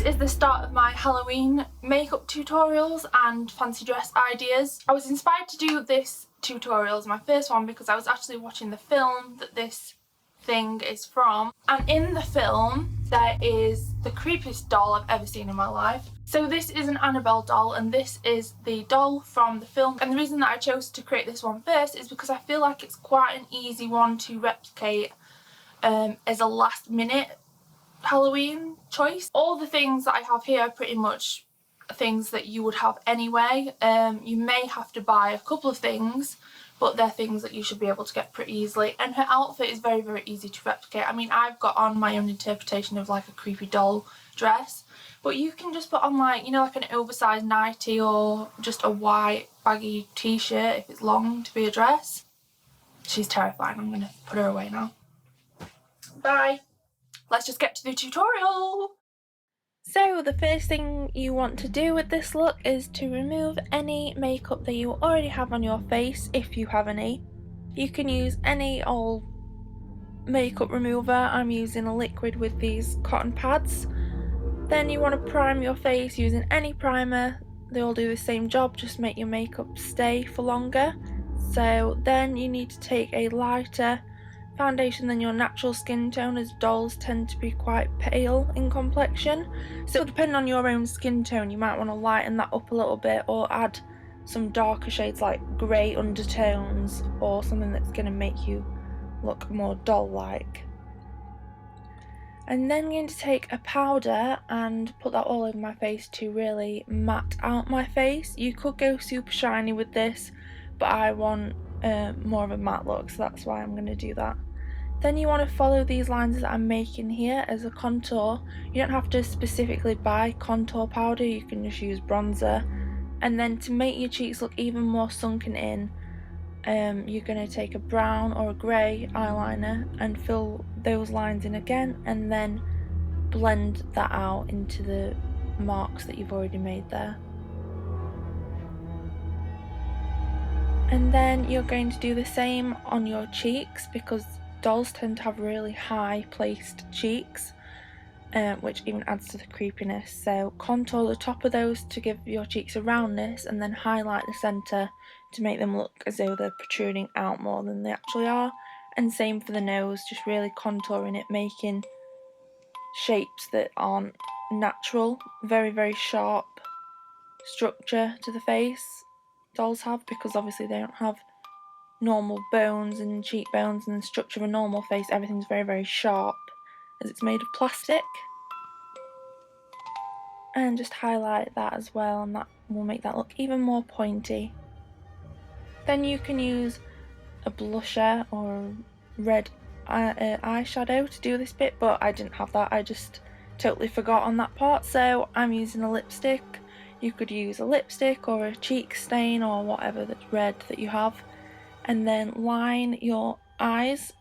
is the start of my Halloween makeup tutorials and fancy dress ideas. I was inspired to do this tutorial as my first one because I was actually watching the film that this thing is from, and in the film there is the creepiest doll I've ever seen in my life. So this is an Annabelle doll and this is the doll from the film, and the reason that I chose to create this one first is because I feel like it's quite an easy one to replicate as a last minute Halloween choice. All the things that I have here are pretty much things that you would have anyway. You may have to buy a couple of things, but they're things that you should be able to get pretty easily. And her outfit is very, very easy to replicate. I mean, I've got on my own interpretation of like a creepy doll dress, but you can just put on like, you know, like an oversized nightie or just a white baggy t-shirt if it's long to be a dress. She's terrifying. I'm gonna put her away now. Bye. Let's just get to the tutorial. So the first thing you want to do with this look is to remove any makeup that you already have on your face, if you have any. You can use any old makeup remover. I'm using a liquid with these cotton pads. Then you want to prime your face using any primer. They all do the same job, just make your makeup stay for longer. So then you need to take a lighter foundation than your natural skin tone, as dolls tend to be quite pale in complexion. So depending on your own skin tone, you might want to lighten that up a little bit or add some darker shades like grey undertones or something that's going to make you look more doll-like. And then I'm going to take a powder and put that all over my face to really matte out my face. You could go super shiny with this, but I want more of a matte look, so that's why I'm going to do that. Then you want to follow these lines that I'm making here as a contour. You don't have to specifically buy contour powder, you can just use bronzer. And then to make your cheeks look even more sunken in, you're going to take a brown or a grey eyeliner and fill those lines in again, and then blend that out into the marks that you've already made there. And then you're going to do the same on your cheeks, because dolls tend to have really high placed cheeks, which even adds to the creepiness. So contour the top of those to give your cheeks a roundness, and then highlight the centre to make them look as though they're protruding out more than they actually are. And same for the nose, just really contouring it, making shapes that aren't natural. Very, very sharp structure to the face dolls have, because obviously they don't have normal bones and cheekbones and the structure of a normal face. Everything's very, very sharp as it's made of plastic. And just highlight that as well, and that will make that look even more pointy. Then you can use a blusher or red eyeshadow to do this bit, but I didn't have that. I just totally forgot on that part, so I'm using a lipstick. You could use a lipstick or a cheek stain or whatever that's red that you have, and then line your eyes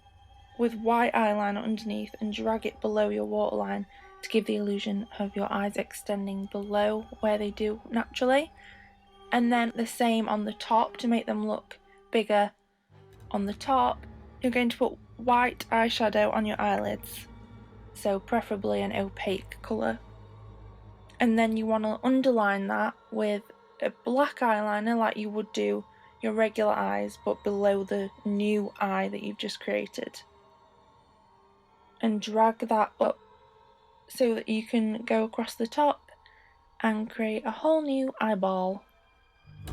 with white eyeliner underneath and drag it below your waterline to give the illusion of your eyes extending below where they do naturally. And then the same on the top to make them look bigger on the top. You're going to put white eyeshadow on your eyelids, so preferably an opaque colour. And then you want to underline that with a black eyeliner like you would do your regular eyes, but below the new eye that you've just created. And drag that up so that you can go across the top and create a whole new eyeball. You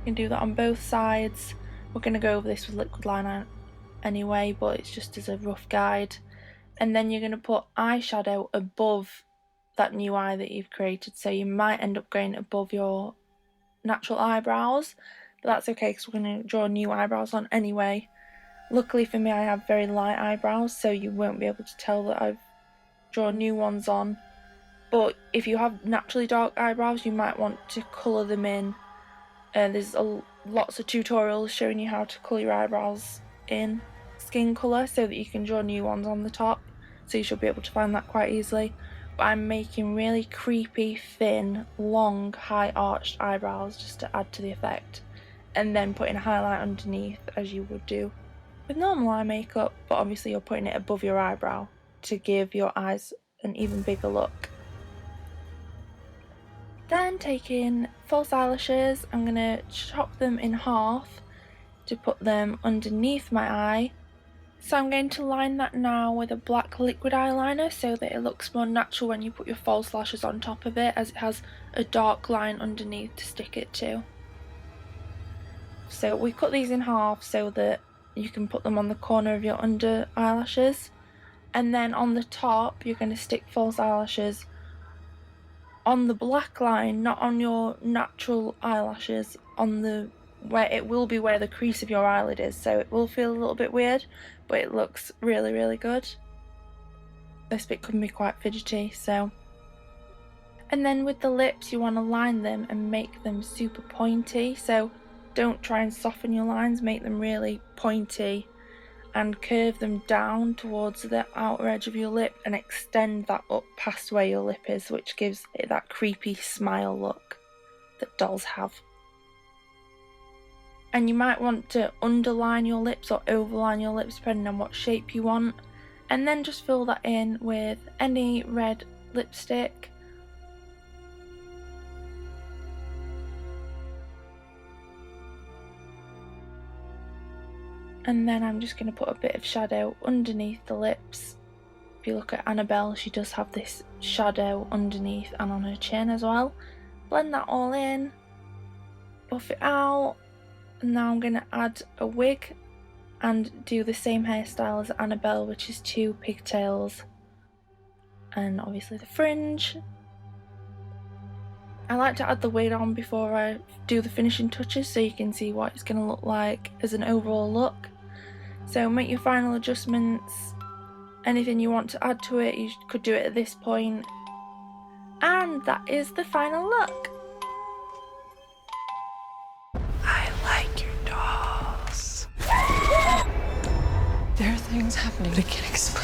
can do that on both sides. We're going to go over this with liquid liner anyway, but it's just as a rough guide. And then you're going to put eyeshadow above that new eye that you've created, so you might end up going above your natural eyebrows, but that's okay because we're going to draw new eyebrows on anyway. Luckily for me, I have very light eyebrows, so you won't be able to tell that I've drawn new ones on. But if you have naturally dark eyebrows, you might want to colour them in. There's lots of tutorials showing you how to colour your eyebrows in skin colour so that you can draw new ones on the top, so you should be able to find that quite easily. But I'm making really creepy, thin, long, high arched eyebrows just to add to the effect, and then putting a highlight underneath as you would do with normal eye makeup, but obviously you're putting it above your eyebrow. to give your eyes an even bigger look. Then taking false eyelashes, I'm going to chop them in half to put them underneath my eye. So I'm going to line that now with a black liquid eyeliner so that it looks more natural when you put your false lashes on top of it, as it has a dark line underneath to stick it to. So we cut these in half so that you can put them on the corner of your under eyelashes, and then on the top you're going to stick false eyelashes on the black line, not on your natural eyelashes, on the where it will be where the crease of your eyelid is, so it will feel a little bit weird, but it looks really, really good. This bit can be quite fidgety, so. And then with the lips, you want to line them and make them super pointy, so don't try and soften your lines, make them really pointy and curve them down towards the outer edge of your lip and extend that up past where your lip is, which gives it that creepy smile look that dolls have. And you might want to underline your lips or overline your lips depending on what shape you want, and then just fill that in with any red lipstick. And then I'm just going to put a bit of shadow underneath the lips. If you look at Annabelle, she does have this shadow underneath and on her chin as well. Blend that all in, buff it out. And now I'm going to add a wig and do the same hairstyle as Annabelle, which is 2 pigtails and obviously the fringe. I like to add the wig on before I do the finishing touches so you can see what it's going to look like as an overall look. So make your final adjustments. Anything you want to add to it, you could do it at this point. And that is the final look. There are things happening I can't explain.